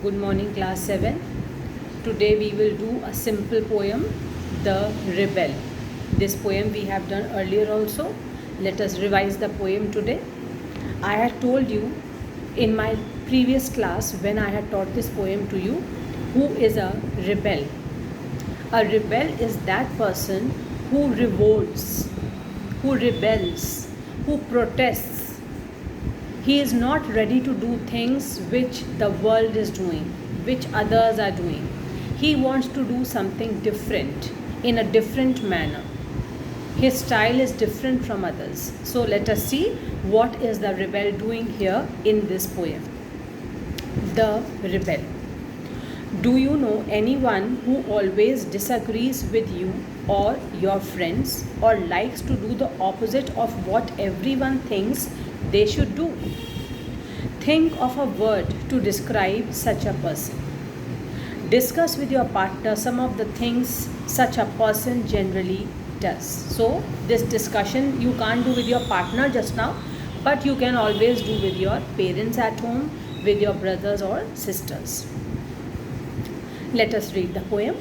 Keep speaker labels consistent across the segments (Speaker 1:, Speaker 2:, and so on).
Speaker 1: Good morning, class 7. Today we will do a simple poem, The Rebel. This poem we have done earlier also. Let us revise the poem today. I had told you in my previous class when I had taught this poem to you, who is a rebel. A rebel is that person who revolts, who rebels, who protests. He is not ready to do things which the world is doing, which others are doing. He wants to do something different, in a different manner. His style is different from others. So let us see what is the rebel doing here in this poem. The Rebel. Do you know anyone who always disagrees with you or your friends, or likes to do the opposite of what everyone thinks they should do? Think of a word to describe such a person. Discuss with your partner some of the things such a person generally does. So, this discussion you can't do with your partner just now, but you can always do with your parents at home, with your brothers or sisters. Let us read the poem.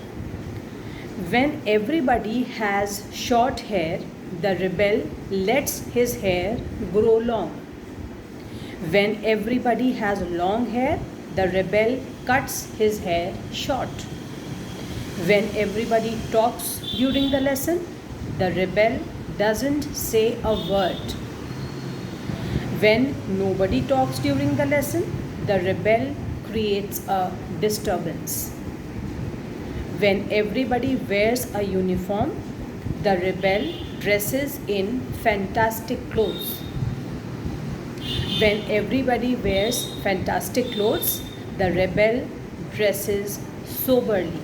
Speaker 1: When everybody has short hair, the rebel lets his hair grow long. When everybody has long hair, the rebel cuts his hair short. When everybody talks during the lesson, the rebel doesn't say a word. When nobody talks during the lesson, the rebel creates a disturbance. When everybody wears a uniform, the rebel dresses in fantastic clothes. When everybody wears fantastic clothes, the rebel dresses soberly.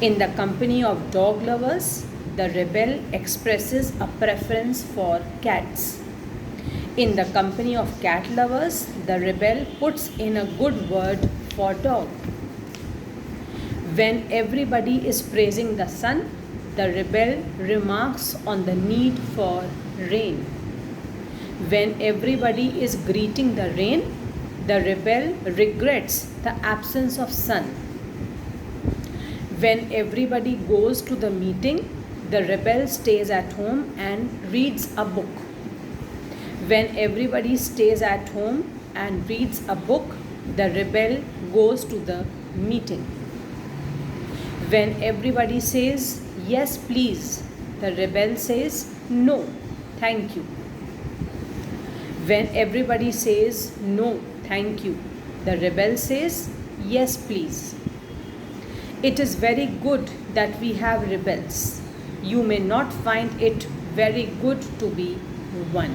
Speaker 1: In the company of dog lovers, the rebel expresses a preference for cats. In the company of cat lovers, the rebel puts in a good word for dog. When everybody is praising the sun, the rebel remarks on the need for rain. When everybody is greeting the rain, the rebel regrets the absence of sun. When everybody goes to the meeting, the rebel stays at home and reads a book. When everybody stays at home and reads a book, the rebel goes to the meeting. When everybody says, yes, please, the rebel says, no, thank you. When everybody says, no, thank you, the rebel says, yes, please. It is very good that we have rebels. You may not find it very good to be one.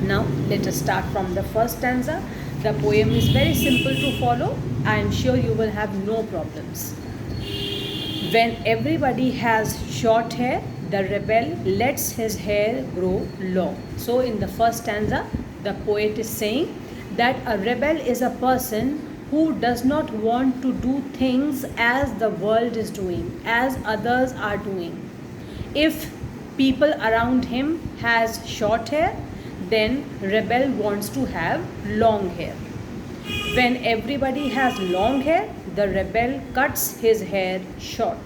Speaker 1: Now, let us start from the first stanza. The poem is very simple to follow. I am sure you will have no problems. When everybody has short hair, the rebel lets his hair grow long. So, in the first stanza, the poet is saying that a rebel is a person who does not want to do things as the world is doing, as others are doing. If people around him has short hair, then rebel wants to have long hair. When everybody has long hair, the rebel cuts his hair short.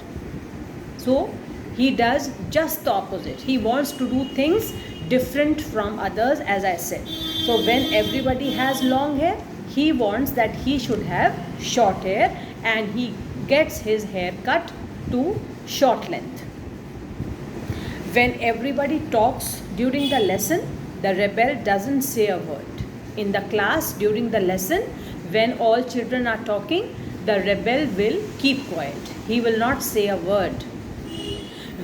Speaker 1: So he does just the opposite. He wants to do things different from others, as I said. So when everybody has long hair, he wants that he should have short hair, and he gets his hair cut to short length. When everybody talks during the lesson, the rebel doesn't say a word. In the class during the lesson, when all children are talking, the rebel will keep quiet. He will not say a word.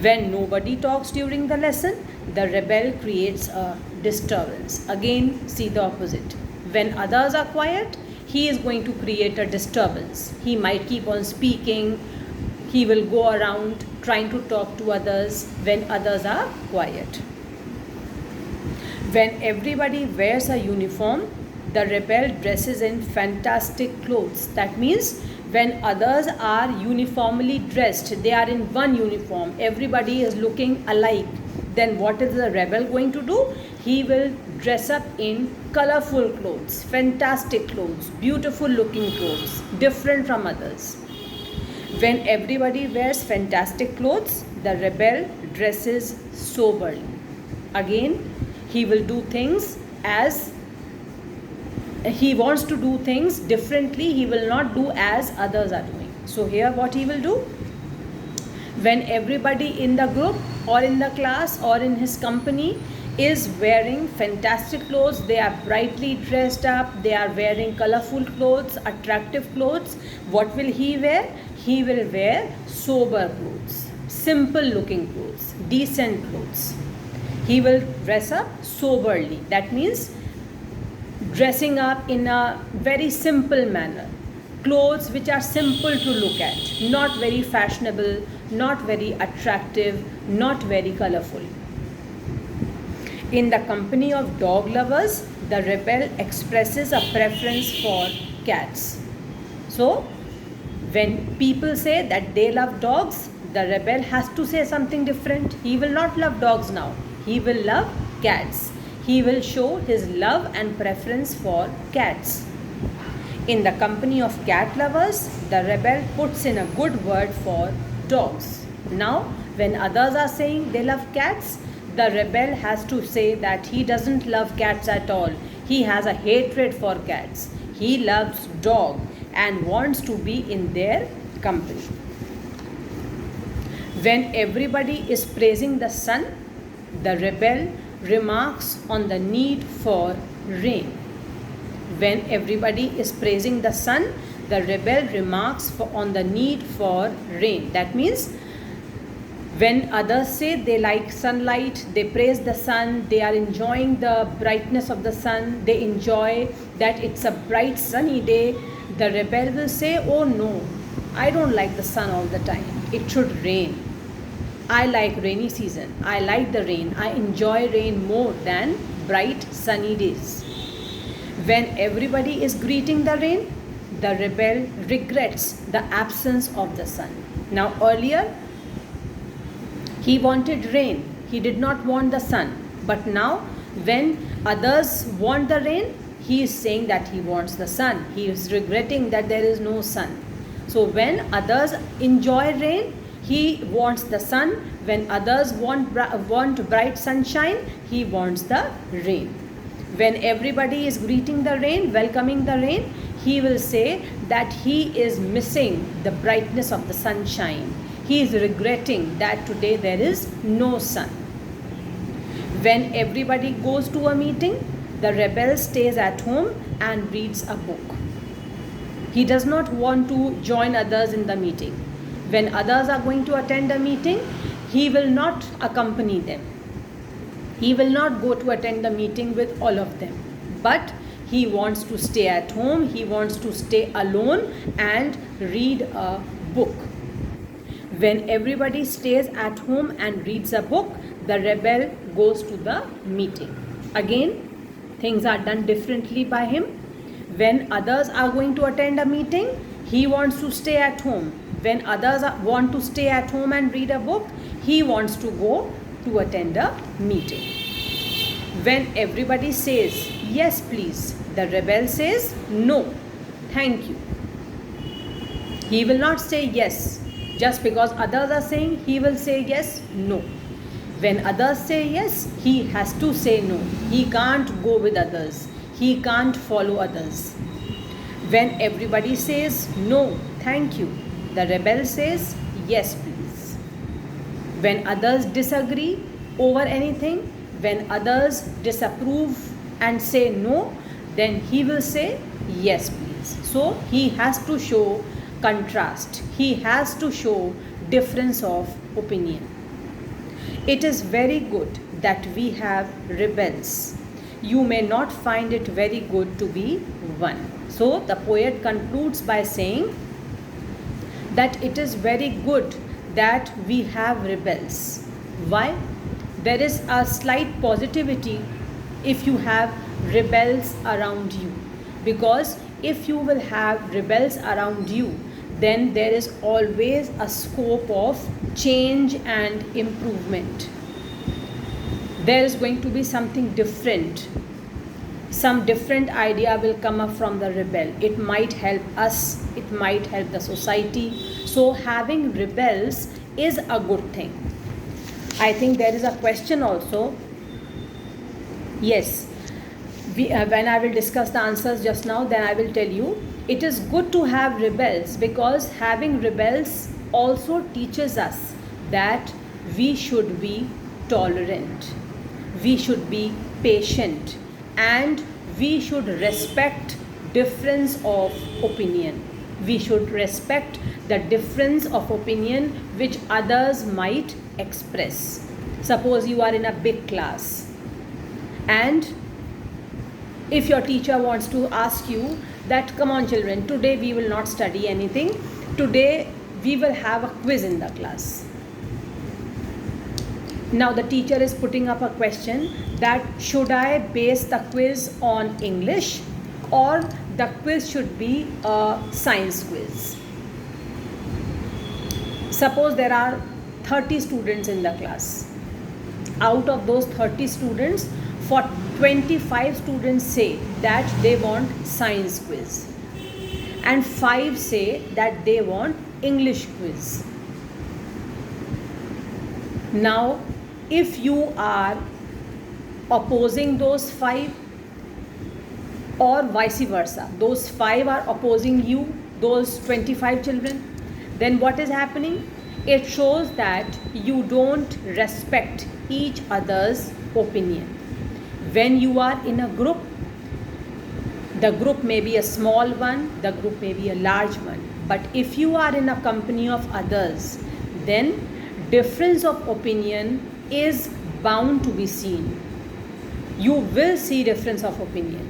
Speaker 1: When nobody talks during the lesson, the rebel creates a disturbance. Again, see the opposite. When others are quiet, he is going to create a disturbance. He might keep on speaking. He will go around trying to talk to others when others are quiet. When everybody wears a uniform, the rebel dresses in fantastic clothes. That means when others are uniformly dressed, they are in one uniform, everybody is looking alike, then what is the rebel going to do? He will dress up in colorful clothes, fantastic clothes, beautiful looking clothes, different from others. When everybody wears fantastic clothes, the rebel dresses soberly. Again, he will do things as he wants to do things differently. He will not do as others are doing. So here what he will do? When everybody in the group or in the class or in his company is wearing fantastic clothes, they are brightly dressed up, they are wearing colorful clothes, attractive clothes, what will he wear? He will wear sober clothes, simple looking clothes, decent clothes. He will dress up soberly. That means dressing up in a very simple manner. Clothes which are simple to look at, not very fashionable, not very attractive, not very colorful. In the company of dog lovers, the rebel expresses a preference for cats. So, when people say that they love dogs, the rebel has to say something different. He will not love dogs now. He will love cats. He will show his love and preference for cats. In the company of cat lovers, the rebel puts in a good word for dogs. Now, when others are saying they love cats, the rebel has to say that he doesn't love cats at all. He has a hatred for cats. He loves dog and wants to be in their company. When everybody is praising the sun, the rebel remarks on the need for rain. When everybody is praising the sun, the rebel remarks on the need for rain. That means when others say they like sunlight, they praise the sun, they are enjoying the brightness of the sun, they enjoy that it's a bright sunny day, the rebel will say, oh no, I don't like the sun all the time. It should rain. I like rainy season. I like the rain. I enjoy rain more than bright sunny days. When everybody is greeting the rain, the rebel regrets the absence of the sun. Now earlier, he wanted rain. He did not want the sun. But now, when others want the rain, he is saying that he wants the sun. He is regretting that there is no sun. So when others enjoy rain, he wants the sun. When others want bright sunshine, he wants the rain. When everybody is greeting the rain, welcoming the rain, he will say that he is missing the brightness of the sunshine. He is regretting that today there is no sun. When everybody goes to a meeting, the rebel stays at home and reads a book. He does not want to join others in the meeting. When others are going to attend a meeting, he will not accompany them. He will not go to attend the meeting with all of them. But he wants to stay at home, he wants to stay alone and read a book. When everybody stays at home and reads a book, the rebel goes to the meeting. Again, things are done differently by him. When others are going to attend a meeting, he wants to stay at home. When others want to stay at home and read a book, he wants to go to attend a meeting. When everybody says, yes please, the rebel says, no, thank you. He will not say yes. Just because others are saying, he will say yes, no. When others say yes, he has to say no. He can't go with others. He can't follow others. When everybody says, no, thank you, the rebel says, yes please. When others disagree over anything, when others disapprove and say no, then he will say, yes please. So he has to show contrast. He has to show difference of opinion. It is very good that we have rebels. You may not find it very good to be one. So the poet concludes by saying that it is very good that we have rebels. Why? There is a slight positivity if you have rebels around you. Because if you will have rebels around you, then there is always a scope of change and improvement. there is going to be something different. Some different idea will come up from the rebel. It might help us, it might help the society. So having rebels is a good thing. I think there is a question also. Yes, when I will discuss the answers just now, then I will tell you. It is good to have rebels because having rebels also teaches us that we should be tolerant, we should be patient, and we should respect difference of opinion. We should respect the difference of opinion which others might express. Suppose you are in a big class, and if your teacher wants to ask you that, come on children, today we will not study anything, today we will have a quiz in the class. Now the teacher is putting up a question that should I base the quiz on English or the quiz should be a science quiz. Suppose there are 30 students in the class. Out of those 30 students, 25 students say that they want science quiz and 5 say that they want English quiz. Now if you are opposing those 5 or vice versa, those 5 are opposing you, those 25 children, then what is happening? It shows that you don't respect each other's opinion. When you are in a group, the group may be a small one, the group may be a large one, but if you are in a company of others, then difference of opinion is bound to be seen. You will see difference of opinion.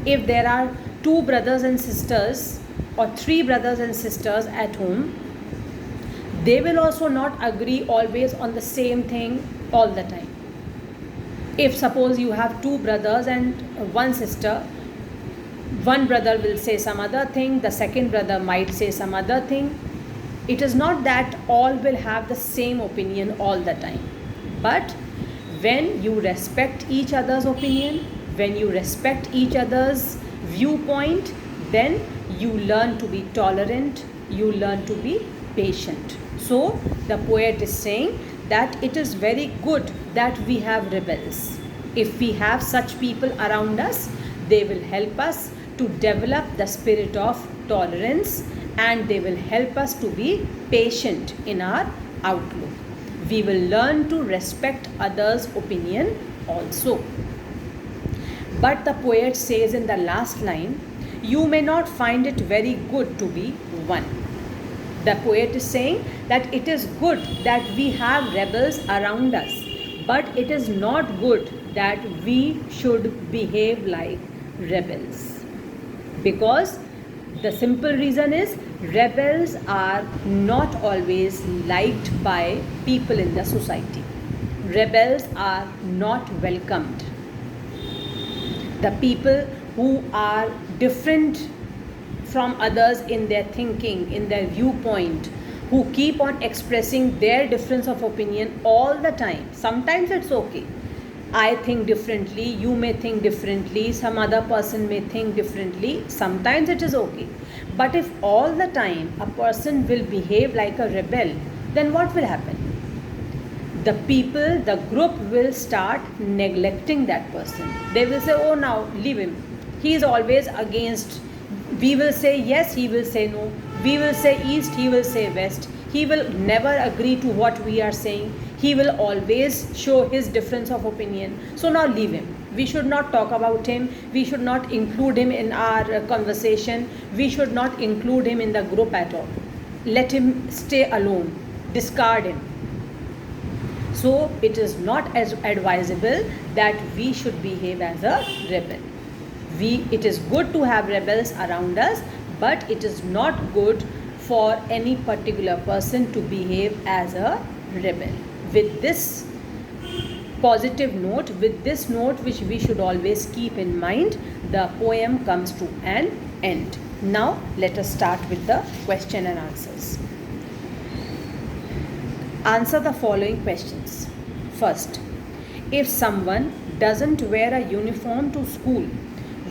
Speaker 1: If there are 2 brothers and sisters or 3 brothers and sisters at home, they will also not agree always on the same thing all the time. If suppose you have 2 brothers and 1 sister, one brother will say some other thing, the second brother might say some other thing. It is not that all will have the same opinion all the time. But when you respect each other's opinion, when you respect each other's viewpoint, then you learn to be tolerant, you learn to be patient. So the poet is saying that it is very good that we have rebels. If we have such people around us, they will help us to develop the spirit of tolerance and they will help us to be patient in our outlook. We will learn to respect others' opinion also. But the poet says in the last line, you may not find it very good to be one. The poet is saying that it is good that we have rebels around us, but it is not good that we should behave like rebels. Because the simple reason is rebels are not always liked by people in the society. Rebels are not welcomed. The people who are different from others in their thinking, in their viewpoint, who keep on expressing their difference of opinion all the time. Sometimes it's okay. I think differently, you may think differently, some other person may think differently. Sometimes it is okay. But if all the time a person will behave like a rebel, then what will happen? The people, the group will start neglecting that person. They will say, oh, now leave him. He is always against. We will say yes, he will say no. We will say east, he will say west. He will never agree to what we are saying. He will always show his difference of opinion. So now leave him. We should not talk about him. We should not include him in our conversation. We should not include him in the group at all. Let him stay alone. Discard him. So it is not as advisable that we should behave as a rebel. It is good to have rebels around us, but it is not good for any particular person to behave as a rebel. With this positive note, with this note which we should always keep in mind, the poem comes to an end. Now let us start with the question and answers. Answer the following questions. First, If someone doesn't wear a uniform to school,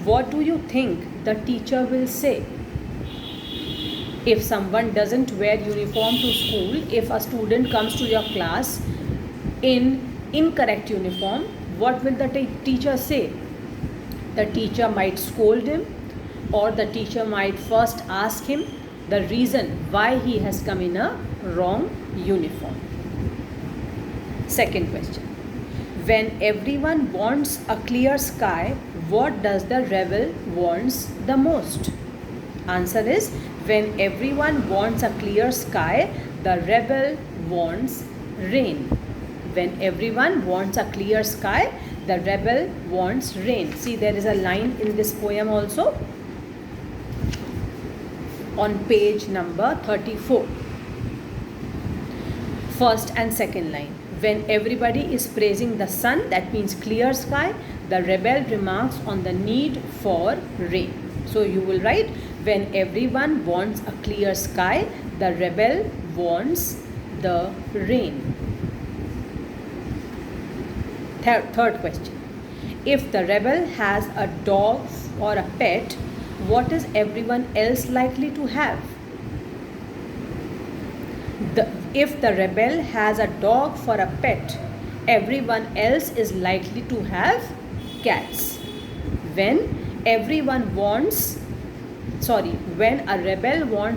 Speaker 1: what do you think the teacher will say? If someone doesn't wear uniform to school, if a student comes to your class in incorrect uniform, what will the teacher say? The teacher might scold him, or the teacher might first ask him the reason why he has come in a wrong uniform. Second question. When everyone wants a clear sky, what does the rebel wants the most? Answer is, when everyone wants a clear sky, the rebel wants rain. When everyone wants a clear sky, the rebel wants rain. See, there is a line in this poem also on page number 34. First and second line. When everybody is praising the sun, that means clear sky, the rebel remarks on the need for rain. So you will write, when everyone wants a clear sky, the rebel wants the rain. Third question. If the rebel has a dog or a pet, what is everyone else likely to have? If the rebel has a dog for a pet, everyone else is likely to have cats. When a rebel wants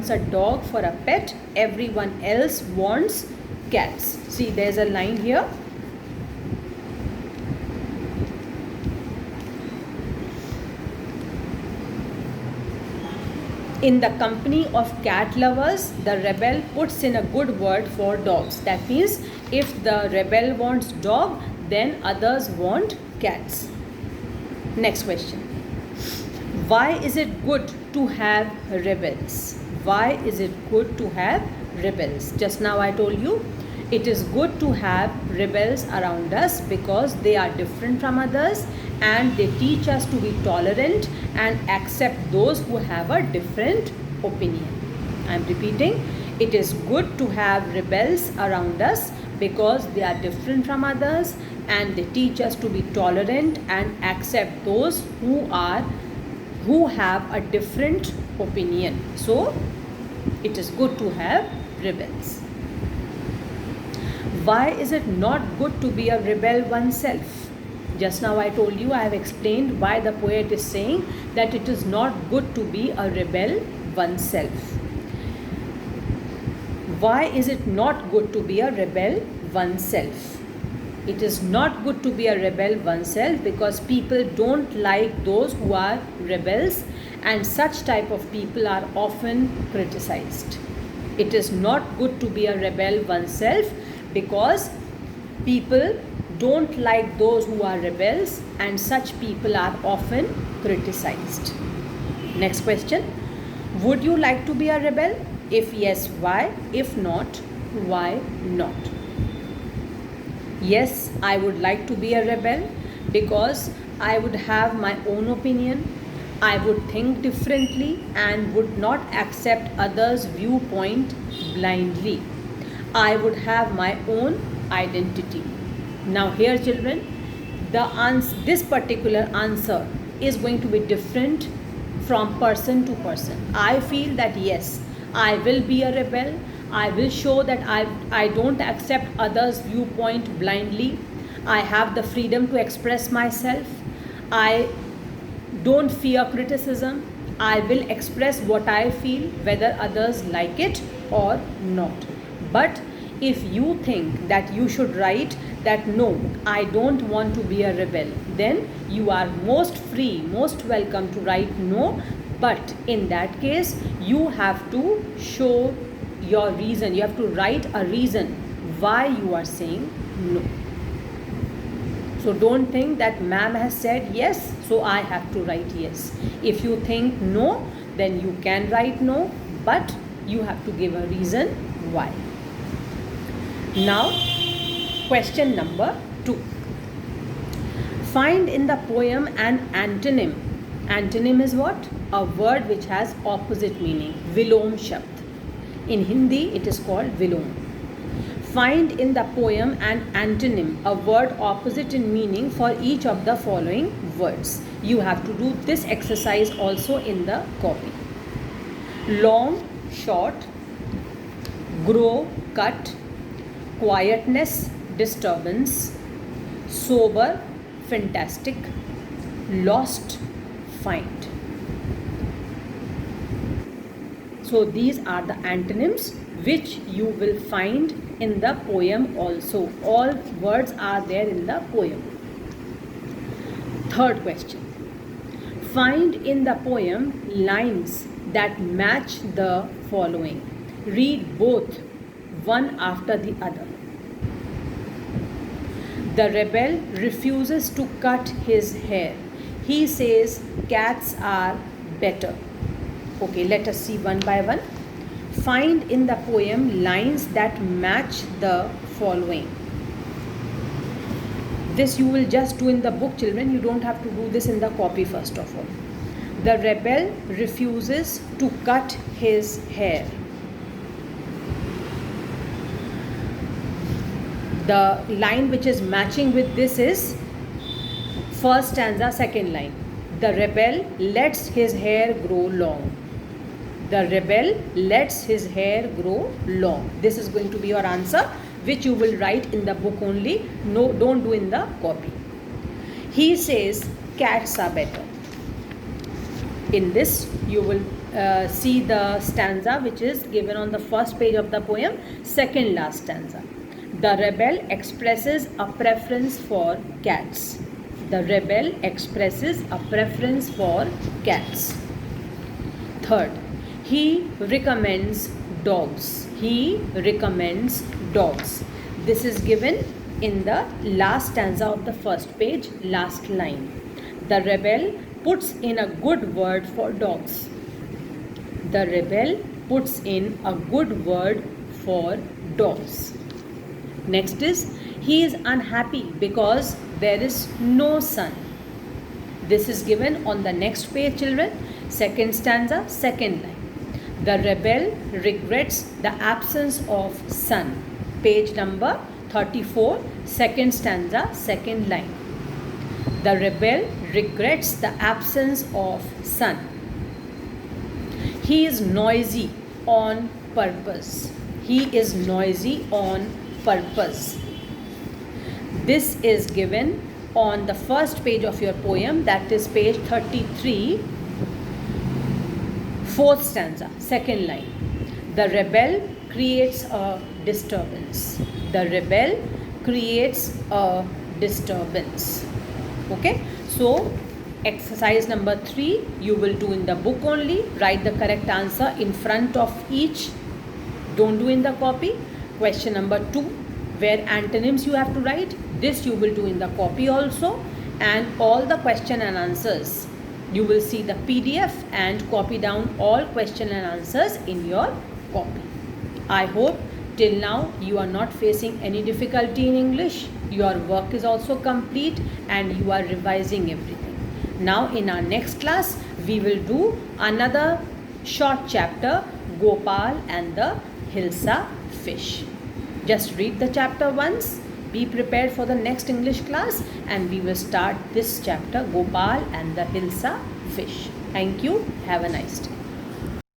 Speaker 1: a dog for a pet, everyone else wants cats. See, there's a line here. In the company of cat lovers, the rebel puts in a good word for dogs. That means if the rebel wants dog, then others want cats. Next question. Why is it good to have rebels? Why is it good to have rebels? Just now I told you, it is good to have rebels around us because they are different from others and they teach us to be tolerant and accept those who have a different opinion. I am repeating, it is good to have rebels around us because they are different from others and they teach us to be tolerant and accept those who have a different opinion. So it is good to have rebels. Why is it not good to be a rebel oneself? Just now I told you, I have explained why the poet is saying that it is not good to be a rebel oneself. Why is it not good to be a rebel oneself? It is not good to be a rebel oneself because people don't like those who are rebels, and such type of people are often criticized. It is not good to be a rebel oneself because people don't like those who are rebels, and such people are often criticized. Next question. Would you like to be a rebel? If yes, why? If not, why not? Yes, I would like to be a rebel because I would have my own opinion. I would think differently and would not accept others' viewpoint blindly. I would have my own identity. Now here children, this particular answer is going to be different from person to person. I feel that yes, I will be a rebel. I will show that I don't accept others' viewpoint blindly. I have the freedom to express myself. I don't fear criticism. I will express what I feel, whether others like it or not. But if you think that you should write that no, I don't want to be a rebel, then you are most free, most welcome to write no. But in that case, you have to show your reason. You have to write a reason why you are saying no. So don't think that ma'am has said yes, so I have to write yes. If you think no, then you can write no, but you have to give a reason why. Now, question number 2. Find in the poem an antonym. Antonym is what? A word which has opposite meaning. Vilom Shabd. In Hindi, it is called Vilom. Find in the poem an antonym, a word opposite in meaning for each of the following words. You have to do this exercise also in the copy. Long, short, grow, cut, quietness, disturbance, sober, fantastic, lost, find. So these are the antonyms which you will find in the poem also. All words are there in the poem. Third question. Find in the poem lines that match the following. Read both, one after the other. The rebel refuses to cut his hair. He says cats are better. Okay, let us see one by one. Find in the poem lines that match the following. This you will just do in the book, children. You don't have to do this in the copy first of all. The rebel refuses to cut his hair. The line which is matching with this is first stanza, second line. The rebel lets his hair grow long. The rebel lets his hair grow long. This is going to be your answer, which you will write in the book only. No, don't do in the copy. He says cats are better. In this, you will see the stanza which is given on the first page of the poem, second last stanza. The rebel expresses a preference for cats. The rebel expresses a preference for cats. Third, he recommends dogs. He recommends dogs. This is given in the last stanza of the first page, last line. The rebel puts in a good word for dogs. The rebel puts in a good word for dogs. Next is, he is unhappy because there is no sun. This is given on the next page, children. Second stanza, second line. The rebel regrets the absence of sun. Page number 34, second stanza, second line. The rebel regrets the absence of sun. He is noisy on purpose. He is noisy on purpose. This is given on the first page of your poem, that is page 33, fourth stanza, second line. The rebel creates a disturbance. The rebel creates a disturbance. Okay, so exercise number 3 you will do in the book only. Write the correct answer in front of each. Don't do in the copy. Question number 2, where antonyms you have to write. This you will do in the copy also. And all the question and answers, you will see the PDF and copy down all question and answers in your copy. I hope till now you are not facing any difficulty in English. Your work is also complete and you are revising everything. Now in our next class, we will do another short chapter, Gopal and the Hilsa fish. Just read the chapter once, be prepared for the next English class, and we will start this chapter, Gopal and the Hilsa fish. Thank you. Have a nice day.